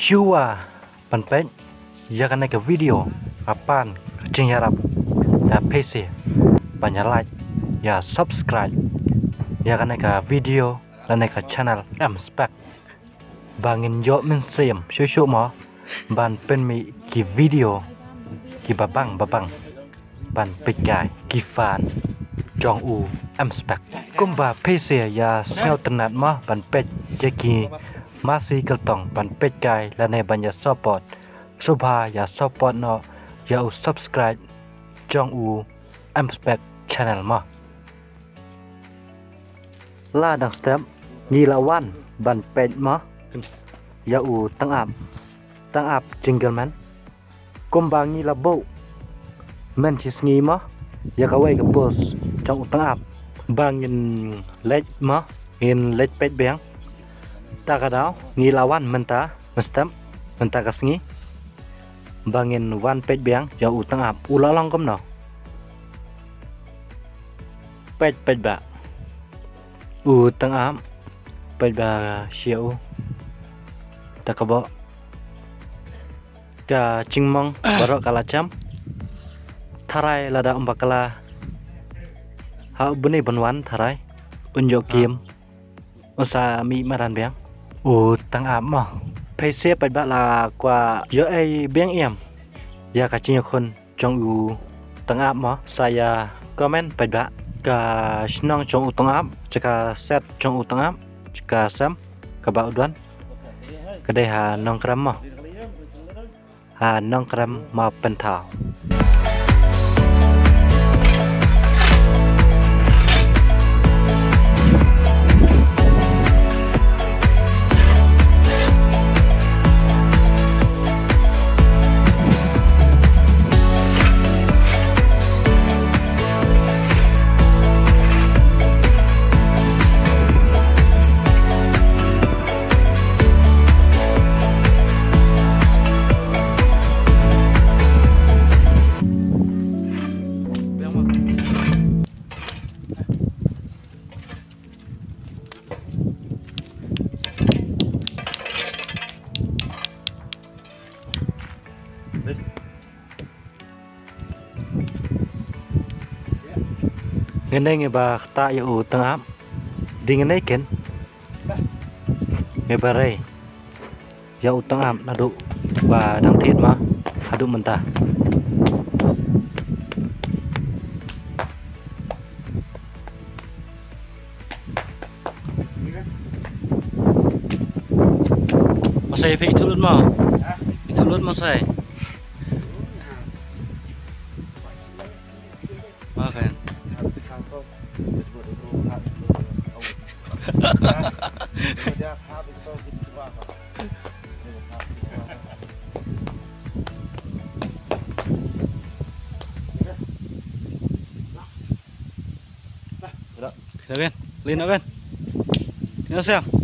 Shua penpen ya kan ke video apaan kecing harap ya PC banyak like ya subscribe ya kan ke video dan ke channel Spec bangin yo min sim shushu mo ban pen mi ki video ki babang ban pikai ki fan jong u Spec kumba PC ya sel tenat mo ban pet jeki masih keltong ban pet kai lane banyak support subha ya support no ya subscribe jong u Spec channel mo la dang step ni lawan ban pet mo ya tang ap jingle man kumbang ni labo men chisngi mo ya kawai ke bos jong tang ap bangin lech mo in lech pet beng takadau ngilawan menta mestem menta kasngi bangin wan pet biang jauh utang ap ulalong kom no pet ba utang ap pet ba siau takabo ka cingmong barok kalacam tharai lada umbakala ha bune banwan tharai unjo kim usa mi maran biang tang ap mo PC pai ba la kwa yo ai beng em ya ka chin khon jong u tang ap mo saya comment pai ba ka snong jong u tang ap chaka set jong u tang ap chaka sam ka ba udwan ka dai ha nong kram mo ha nong kram ma pen thao ngene ba ta ya tang ap di ngene ken bare ya tang ap nadu ba dang thiet ma hadu mentah masai phi thulut ma thulut masai okay Rồi, lên nào bên. Nghe xem.